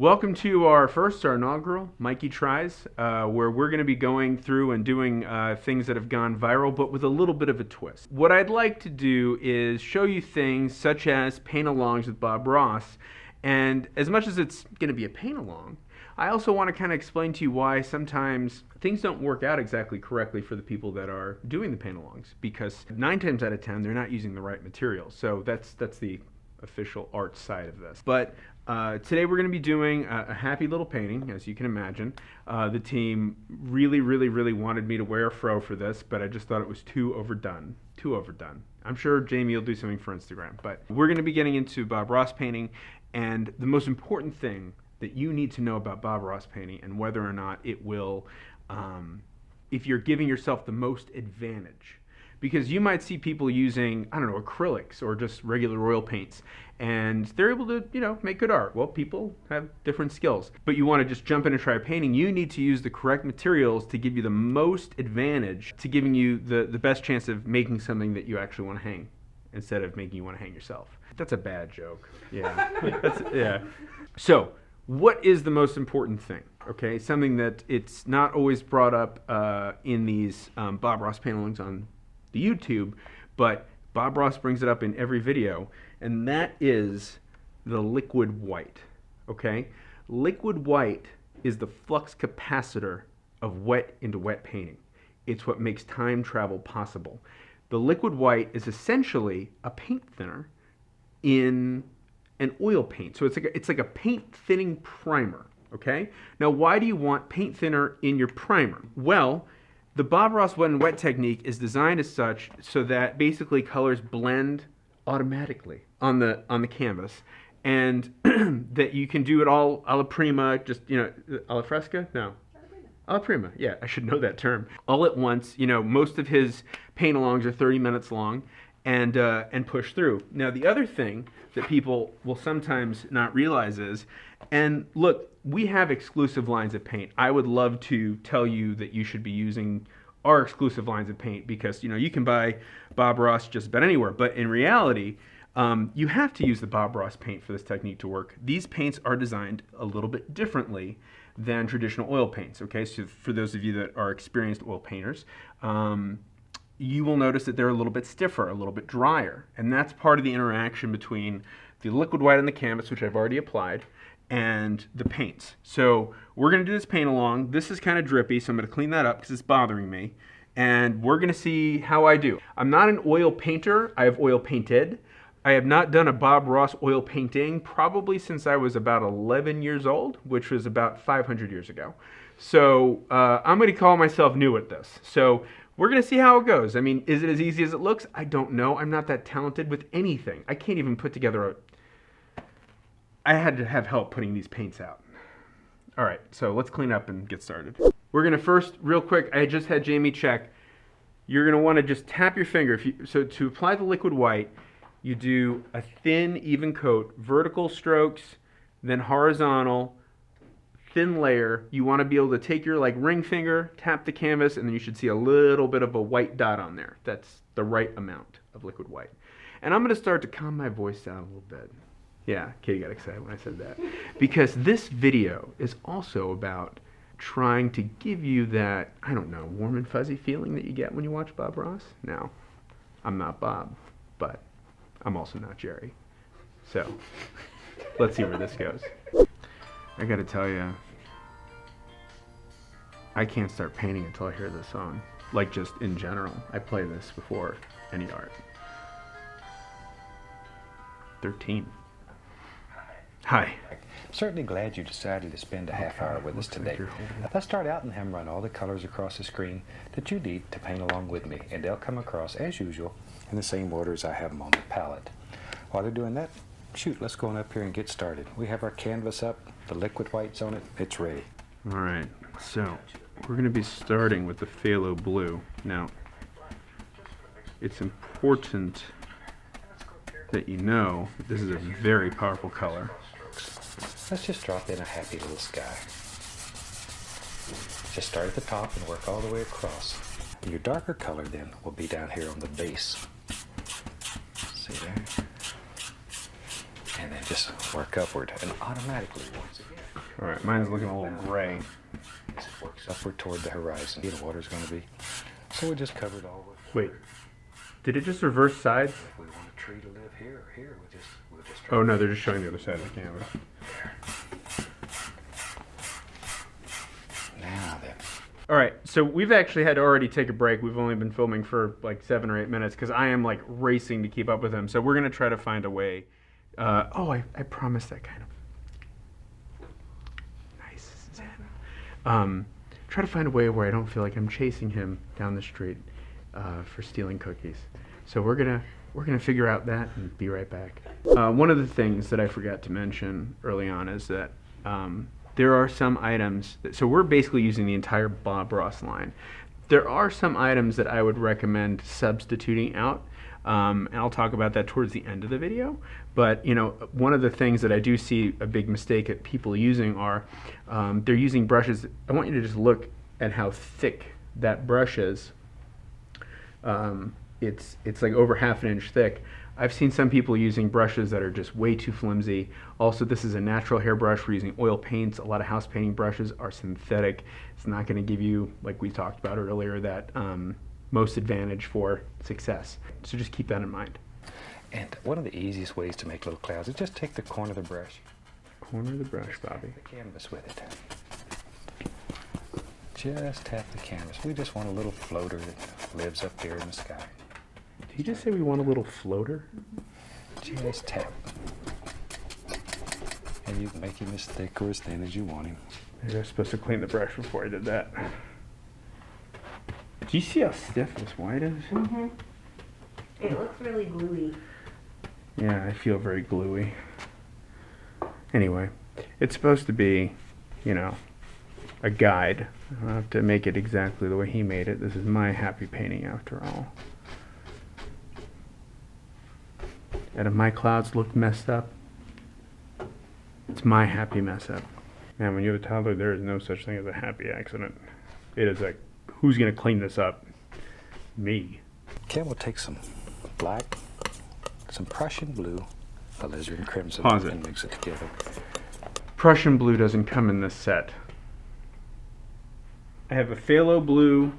Welcome to our inaugural, Mikey Tries, where we're going to be going through and doing things that have gone viral, but with a little bit of a twist. What I'd like to do is show you things such as paint-alongs with Bob Ross, and as much as it's going to be a paint-along, I also want to kind of explain to you why sometimes things don't work out exactly correctly for the people that are doing the paint-alongs, because 9 times out of 10 they're not using the right materials. So that's the official art side of this. But today we're going to be doing a happy little painting, as you can imagine. The team really wanted me to wear a fro for this, but I just thought it was too overdone. I'm sure Jamie will do something for Instagram, but we're going to be getting into Bob Ross painting, and the most important thing that you need to know about Bob Ross painting and whether or not it will, if you're giving yourself the most advantage. Because you might see people using, I don't know, acrylics or just regular oil paints, and they're able to, make good art. Well, people have different skills. But you want to just jump in and try painting, you need to use the correct materials to give you the most advantage, to giving you the best chance of making something that you actually want to hang, instead of making you want to hang yourself. That's a bad joke. Yeah. Yeah. So, what is the most important thing? Okay, something that it's not always brought up in these Bob Ross paint-alongs on the YouTube, but Bob Ross brings it up in every video, and that is the liquid white. Okay, liquid white is the flux capacitor of wet into wet painting. It's what makes time travel possible. The liquid white is essentially a paint thinner in an oil paint. So it's like a paint thinning primer. Okay, now why do you want paint thinner in your primer? Well, the Bob Ross wet and wet technique is designed as such so that basically colors blend automatically on the canvas, and that you can do it all alla prima, just alla fresca? No. Alla prima, yeah, I should know that term. All at once. Most of his paint-alongs are 30 minutes long, and push through. Now the other thing that people will sometimes not realize is, and look, we have exclusive lines of paint. I would love to tell you that you should be using our exclusive lines of paint, because you can buy Bob Ross just about anywhere, but in reality you have to use the Bob Ross paint for this technique to work. These paints are designed a little bit differently than traditional oil paints. Okay, so for those of you that are experienced oil painters, you will notice that they're a little bit stiffer, a little bit drier, and that's part of the interaction between the liquid white on the canvas, which I've already applied, and the paints. So we're going to do this paint along. This is kind of drippy, so I'm going to clean that up because it's bothering me, and we're going to see how I do. I'm not an oil painter. I have oil painted. I have not done a Bob Ross oil painting probably since I was about 11 years old, which was about 500 years ago. So I'm going to call myself new at this. So we're going to see how it goes. I mean, is it as easy as it looks? I don't know. I'm not that talented with anything. I can't even put together I had to have help putting these paints out. All right, so let's clean up and get started. We're going to first, real quick, I just had Jamie check. You're going to want to just tap your finger. So to apply the liquid white, you do a thin, even coat, vertical strokes, then horizontal, thin layer. You want to be able to take your ring finger, tap the canvas, and then you should see a little bit of a white dot on there. That's the right amount of liquid white. And I'm going to start to calm my voice down a little bit. Yeah, Katie got excited when I said that. Because this video is also about trying to give you that, I don't know, warm and fuzzy feeling that you get when you watch Bob Ross. Now, I'm not Bob, but I'm also not Jerry. So, let's see where this goes. I gotta tell you, I can't start painting until I hear this song. Like, just in general. I play this before any art. 13. Hi. Certainly glad you decided to spend a half hour with us today. Let's start out and have them run all the colors across the screen that you need to paint along with me, and they'll come across as usual in the same order as I have them on the palette. While they're doing that, shoot, let's go on up here and get started. We have our canvas up, the liquid whites on it, it's ready. All right, so we're going to be starting with the phthalo blue. Now, it's important that you know that this is a very powerful color. Let's just drop in a happy little sky. Just start at the top and work all the way across. Your darker color then will be down here on the base. See there? And then just work upward and automatically once again. All right, mine's looking a little gray. It works upward toward the horizon. The water's going to be. So we just covered all with. Wait, did it just reverse sides? If we want a tree to live here or here, we'll just. Oh no, they're just showing the other side of the canvas. Now then. All right, so we've actually had to already take a break. We've only been filming for like 7 or 8 minutes because I am like racing to keep up with him. So we're gonna try to find a way. I promised that kind of nice. Try to find a way where I don't feel like I'm chasing him down the street for stealing cookies. So we're gonna figure out that and be right back. One of the things that I forgot to mention early on is that there are some items so we're basically using the entire Bob Ross line. There are some items that I would recommend substituting out, and I'll talk about that towards the end of the video. But you know, one of the things that I do see a big mistake at people using are they're using brushes. I want you to just look at how thick that brush is. It's like over ½ an inch thick. I've seen some people using brushes that are just way too flimsy. Also, this is a natural hairbrush. We're using oil paints. A lot of house painting brushes are synthetic. It's not going to give you, like we talked about earlier, that most advantage for success. So just keep that in mind. And one of the easiest ways to make little clouds is just take the corner of the brush. Corner of the brush, Bobby. The canvas with it. Just tap the canvas. We just want a little floater that lives up there in the sky. Did he just say we want a little floater? Just tap. And you can make him as thick or as thin as you want him. Maybe I was supposed to clean the brush before I did that. Do you see how stiff this white is? Mm-hmm. It looks really gluey. Yeah, I feel very gluey. Anyway, it's supposed to be, you know, a guide. I don't have to make it exactly the way he made it. This is my happy painting after all. And if my clouds look messed up, it's my happy mess up. Man, when you have a toddler, there is no such thing as a happy accident. It is like, who's going to clean this up? Me. Okay, we'll take some black, some Prussian blue, alizarin crimson, Pause it. and mix it together. Prussian blue doesn't come in this set. I have a phthalo blue,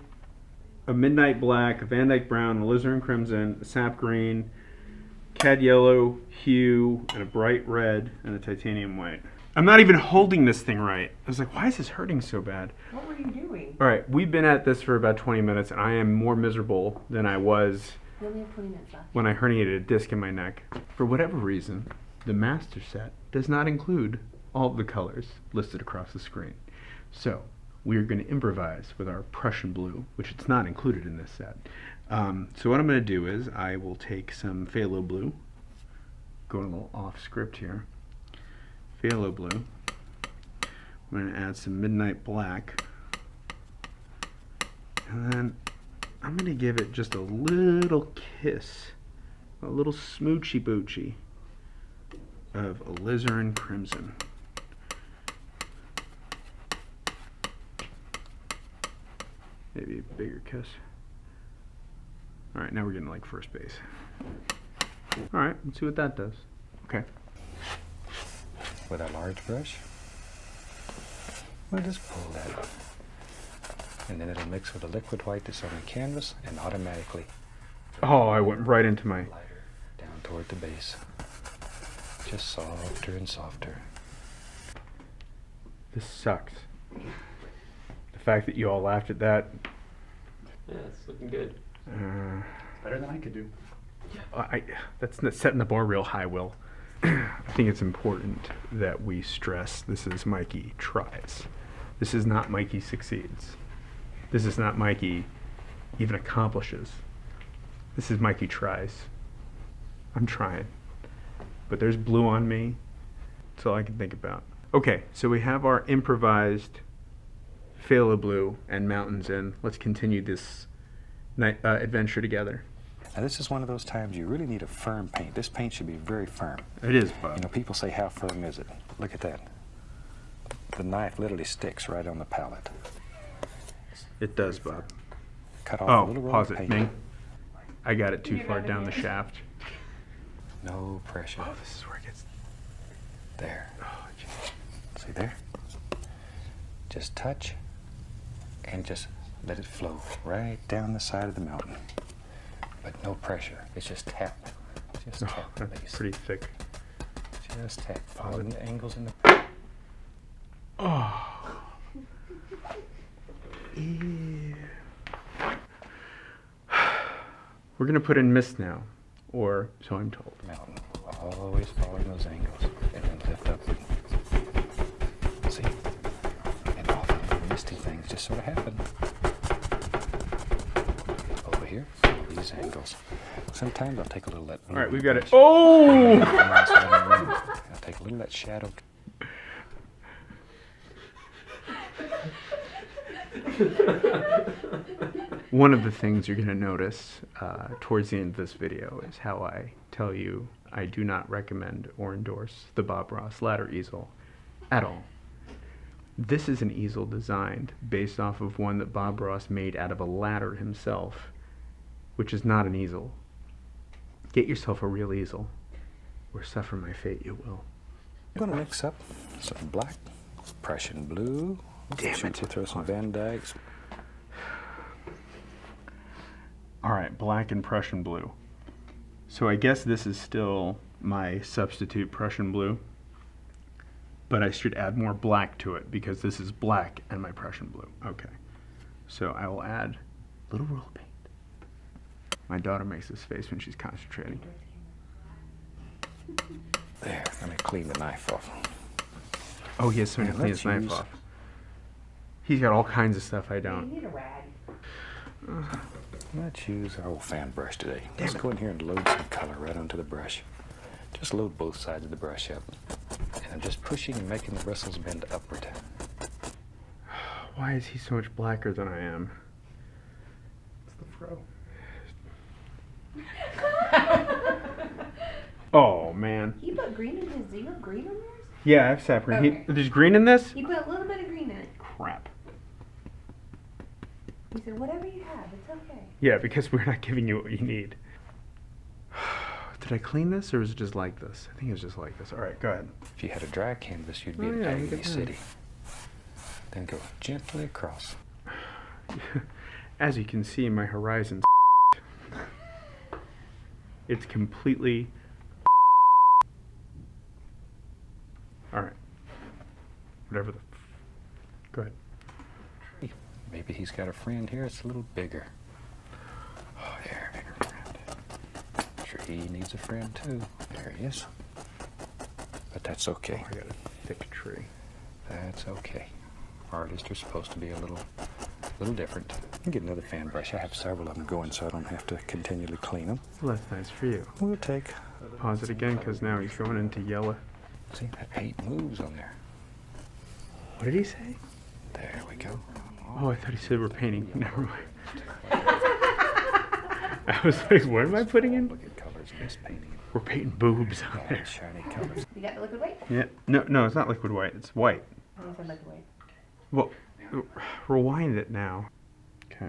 a midnight black, a Van Dyke brown, a alizarin crimson, a sap green, cad yellow hue, and a bright red, and a titanium white. I'm not even holding this thing right. I was like, why is this hurting so bad? What were you doing? All right, we've been at this for about 20 minutes, and I am more miserable than I was We only have 20 minutes left. when I herniated a disc in my neck. For whatever reason, the master set does not include all of the colors listed across the screen. So we are going to improvise with our Prussian blue, which it's not included in this set. So what I'm going to do is I will take some phthalo blue, going a little off script here. Phthalo blue. I'm going to add some midnight black. And then I'm going to give it just a little kiss, a little smoochy boochy of alizarin crimson. Maybe a bigger kiss. All right, now we're getting like first base. All right, let's see what that does. Okay. With our large brush, we'll just pull that. And then it'll mix with the liquid white that's on the canvas and automatically Oh, I went right into my... lighter down toward the base. Just softer and softer. This sucks. The fact that you all laughed at that. Yeah, it's looking good. Better than I could do. That's not setting the bar real high, Will. I think it's important that we stress this is Mikey tries. This is not Mikey succeeds. This is not Mikey even accomplishes. This is Mikey tries. I'm trying. But there's blue on me. That's all I can think about. Okay, so we have our improvised phthalo blue and mountains in. Let's continue this adventure together. Now this is one of those times you really need a firm paint. This paint should be very firm. It is, You Bob. know, people say, how firm is it? Look at that. The knife literally sticks right on the palette. It does, Bob. Cut off a Oh, little roll pause of it, paint. Ming. I got it too You far got it down the in. shaft. No pressure. Oh, this is where it gets... There. See there? Just touch and just let it flow right down the side of the mountain. But no pressure. It's just tap. Just tap the That's base. pretty thick. Just tap. Following the angles in the. Oh. Ew. We're gonna put in mist now, or so I'm told. Mountain. Always following those angles and then lift up. See? And all the little misty things just sort of happen. Over here, follow these angles. Sometimes I'll take a little of that. All right, we've got it. Oh! I'll take a little of that shadow. One of the things you're going to notice towards the end of this video is how I tell you I do not recommend or endorse the Bob Ross ladder easel at all. This is an easel designed based off of one that Bob Ross made out of a ladder himself, which is not an easel. Get yourself a real easel, or suffer my fate you will. I'm going to mix up some black, Prussian blue. Damn it. We'll throw some Van Dyks. All right, black and Prussian blue. So I guess this is still my substitute Prussian blue, but I should add more black to it because this is black and my Prussian blue. Okay, so I will add a little roll of paint. My daughter makes this face when she's concentrating. There, let me clean the knife off. Oh, he has something to clean his knife off. He's got all kinds of stuff I You don't. need a rag. Let's use our old fan brush today. Damn Let's it. go in here and load some color right onto the brush. Just load both sides of the brush up. And I'm just pushing and making the bristles bend upward. Why is he so much blacker than I am? It's the fro. Oh, man. He put green in his. Do you have green on yours? Yeah, I have saffron. Okay. There's green in this? He put a little bit of green in it. Crap. He said, whatever you have, it's okay. Yeah, because we're not giving you what you need. Did I clean this, or is it just like this? I think it's just like this. All right, go ahead. If you had a dry canvas, you'd be Oh, in yeah, look Agony at that. City. Then go gently across. As you can see, my horizon's it's completely all right. Whatever the go ahead. Maybe he's got a friend here that's a little bigger. Oh, there, bigger friend. Tree needs a friend too. There he is. But that's okay. Oh, I got a thick tree. That's okay. Artists are supposed to be a little different. I can get another fan brush. I have several of them going, so I don't have to continually clean them. Well, that's nice for you. We'll take. Pause it again, because now he's going into yellow. See, that paint moves on there. What did he say? There we go. Oh, I thought he said we're painting. Never mind. I was like, what am I putting in? Look at colors in this painting. We're painting boobs on All there. these shiny colors. You got the liquid white? Yeah. No, it's not liquid white. It's white. I said liquid white. Well, rewind it now. Okay.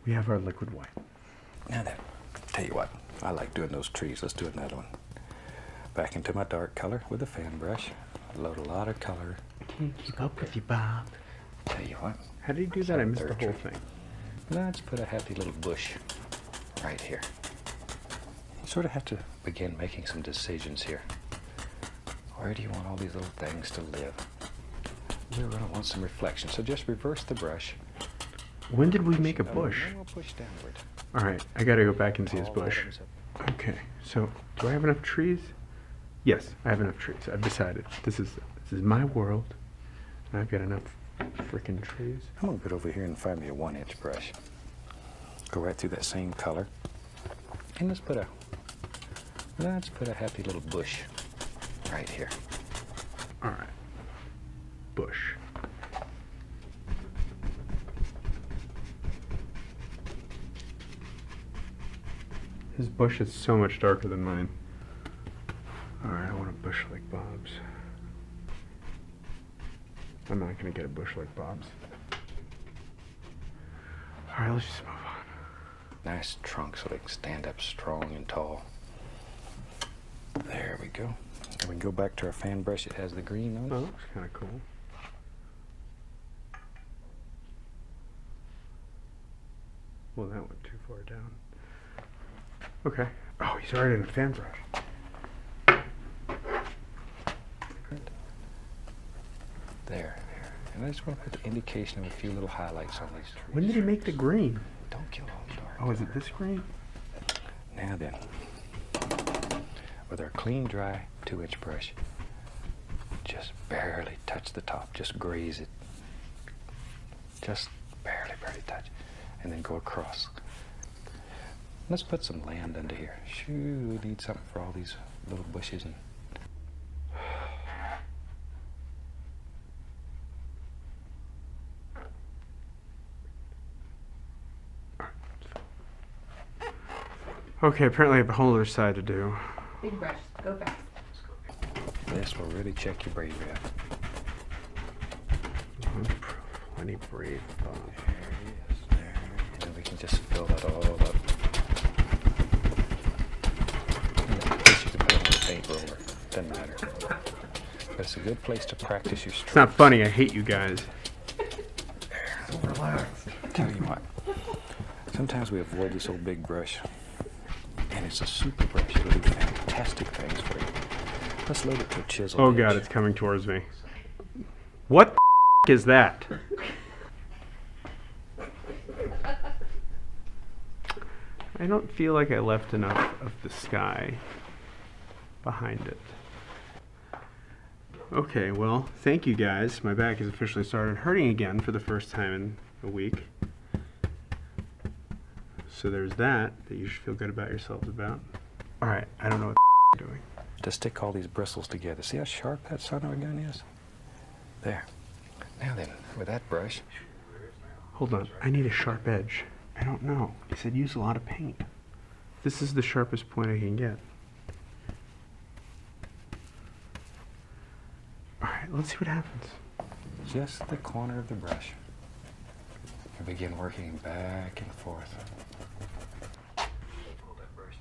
We have our liquid white. Now then, tell you what, I like doing those trees. Let's do another one. Back into my dark color with a fan brush. Load a lot of color. I can't keep up with you, Bob. Tell you what, How did he do that? I missed the Third whole tree. thing. let's put a happy little bush right here. You sort of have to begin making some decisions here. Where do you want all these little things to live? You're going to want some reflection, so just reverse the brush. When did we make a No, bush? then we'll push downward. All right, I gotta go back and see his All bush. items up. Okay, so do I have enough trees? Yes, I have enough trees. I've decided this is my world, and I've got enough freaking trees. I'm going to go over here and find me a 1-inch brush. Go right through that same color. And let's put a happy little bush right here. All right, bush. His bush is so much darker than mine. All right, I want a bush like Bob's. I'm not gonna get a bush like Bob's. All right, let's just move on. Nice trunk so they can stand up strong and tall. There we go. And we can go back to our fan brush. It has the green on it. Oh, that looks kind of cool. Well, that went too far down. Okay. Oh, he's already in a fan brush. There. And I just want to put the indication of a few little highlights on these trees. When did he make the green? Don't kill all the dark. Oh, is it this green? Now then, with our clean, dry 2-inch brush, just barely touch the top. Just graze it. Just barely touch. And then go across. Let's put some land under here. Shoo, we need something for all these little bushes and Okay, apparently I have a whole other side to do. Big brush. Go fast. this will really check your braid rep. Plenty brave. There. And then we can just fill that all up. And this you can put on the paint roller. Doesn't matter. But it's a good place to practice your strokes. It's not funny, I hate you guys. Relax. Tell you what. Sometimes we avoid this old big brush. And it's a super brush. It'll do fantastic things for you. Let's load it to a chisel. Oh god, it's coming towards me. What the is that? I don't feel like I left enough of the sky behind it. Okay, well, thank you guys. My back has officially started hurting again for the first time in a week. So there's that you should feel good about yourselves about. Alright, I don't know what I'm doing. To stick all these bristles together. See how sharp that son of a gun is? There. Now then, with that brush. Hold on, I need a sharp edge. I don't know. He said use a lot of paint. This is the sharpest point I can get. Alright, let's see what happens. Just the corner of the brush. And begin working back and forth. Pull that brush.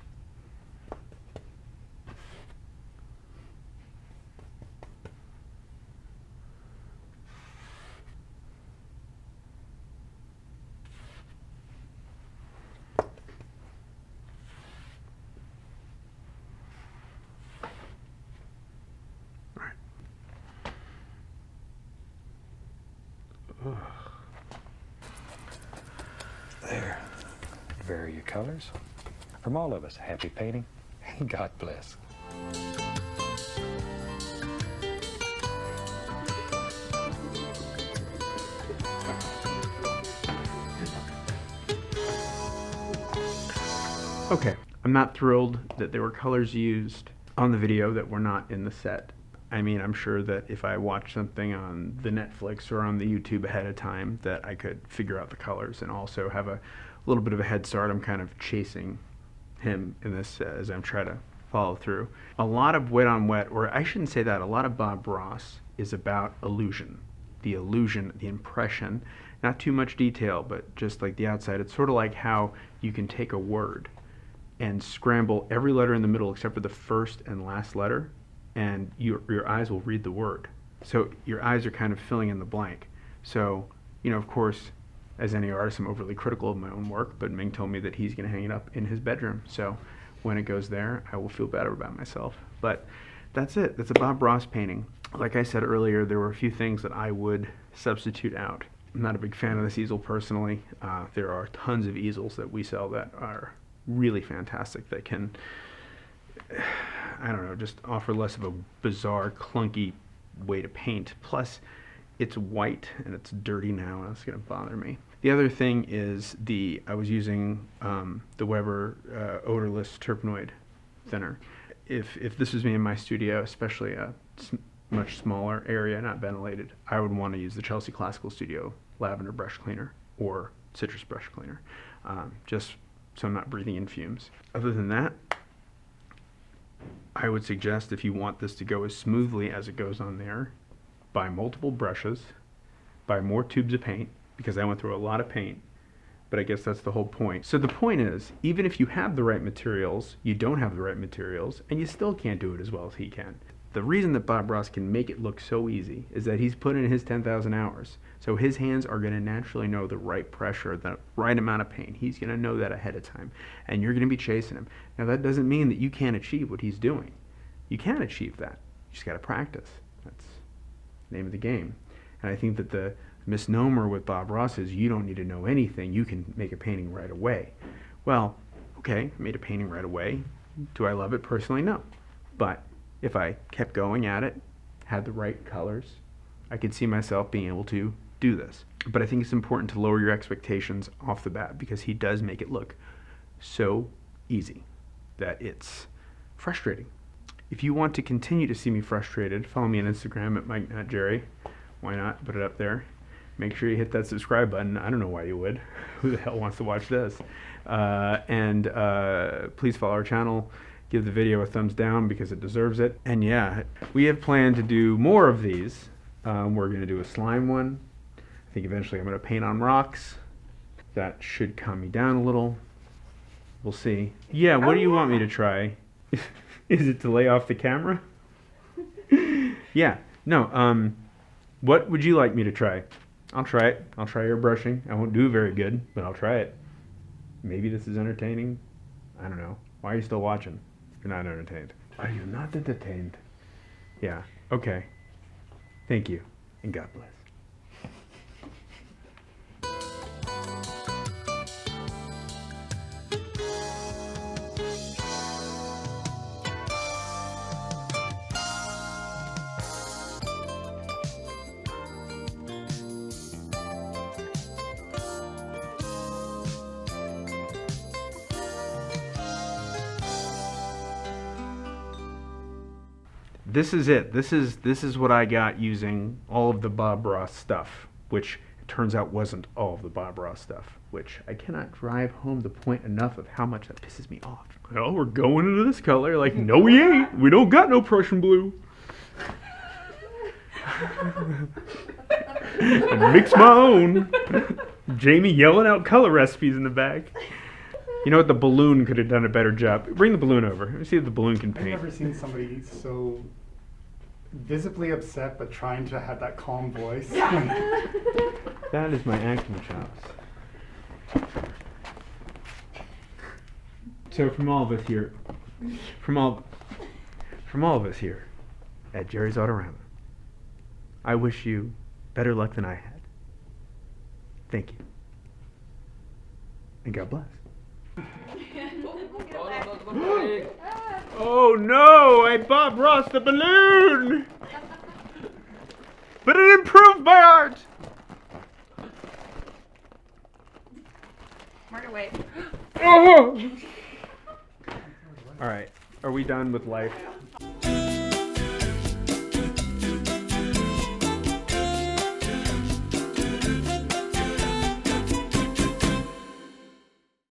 There. Vary your colors. From all of us, happy painting and God bless. Okay, I'm not thrilled that there were colors used on the video that were not in the set. I mean, I'm sure that if I watched something on the Netflix or on the YouTube ahead of time that I could figure out the colors and also have a little bit of a head start. I'm kind of chasing him in this as I'm trying to follow through. A lot of wet on wet, or I shouldn't say that, a lot of Bob Ross is about illusion. The illusion, the impression, not too much detail, but just like the outside. It's sort of like how you can take a word and scramble every letter in the middle except for the first and last letter, and your eyes will read the word. So your eyes are kind of filling in the blank. So, you know, of course, as any artist, I'm overly critical of my own work, but Ming told me that he's going to hang it up in his bedroom. So when it goes there, I will feel better about myself. But that's it. That's a Bob Ross painting. Like I said earlier, there were a few things that I would substitute out. I'm not a big fan of this easel personally. There are tons of easels that we sell that are really fantastic, that can, I don't know, just offer less of a bizarre, clunky way to paint. Plus, it's white and it's dirty now, and it's going to bother me. The other thing is I was using the Weber odorless Turpenoid thinner. If this was me in my studio, especially a much smaller area, not ventilated, I would want to use the Chelsea Classical Studio lavender brush cleaner or citrus brush cleaner, just so I'm not breathing in fumes. Other than that, I would suggest, if you want this to go as smoothly as it goes on there, buy multiple brushes, buy more tubes of paint, because I went through a lot of paint, but I guess that's the whole point. So the point is, even if you have the right materials, you don't have the right materials, and you still can't do it as well as he can. The reason that Bob Ross can make it look so easy is that he's put in his 10,000 hours. So his hands are going to naturally know the right pressure, the right amount of paint. He's going to know that ahead of time, and you're going to be chasing him. Now that doesn't mean that you can't achieve what he's doing. You can achieve that. You just got to practice. That's the name of the game. And I think that the misnomer with Bob Ross is you don't need to know anything. You can make a painting right away. Well, okay, I made a painting right away. Do I love it personally? No. But if I kept going at it, had the right colors, I could see myself being able to do this. But I think it's important to lower your expectations off the bat because he does make it look so easy that it's frustrating. If you want to continue to see me frustrated, follow me on Instagram at MikeNotJerry. Why not? Put it up there. Make sure you hit that subscribe button. I don't know why you would. Who the hell wants to watch this? And please follow our channel. Give the video a thumbs down because it deserves it. And yeah, we have planned to do more of these. We're going to do a slime one. I think eventually I'm going to paint on rocks. That should calm me down a little. We'll see. Yeah, what do you want me to try? Is it to lay off the camera? Yeah. No. What would you like me to try? I'll try it. I'll try airbrushing. I won't do very good, but I'll try it. Maybe this is entertaining. I don't know. Why are you still watching? You're not entertained. Are you not entertained? Yeah. Okay. Thank you, and God bless. This is it. This is what I got using all of the Bob Ross stuff, which it turns out wasn't all of the Bob Ross stuff, which I cannot drive home the point enough of how much that pisses me off. Well, we're going into this color. Like, no we ain't. We don't got no Prussian blue. I mix my own. Jamie yelling out color recipes in the back. You know what? The balloon could have done a better job. Bring the balloon over. Let me see if the balloon can I've paint. never seen somebody so visibly upset but trying to have that calm voice. That is my acting chops. So from all of us here, from all of us here at Jerry's Autorama, I wish you better luck than I had. Thank you. And God bless. Oh no! I Bob Ross the balloon! But it improved my art! Right away. Oh! Alright, are we done with life?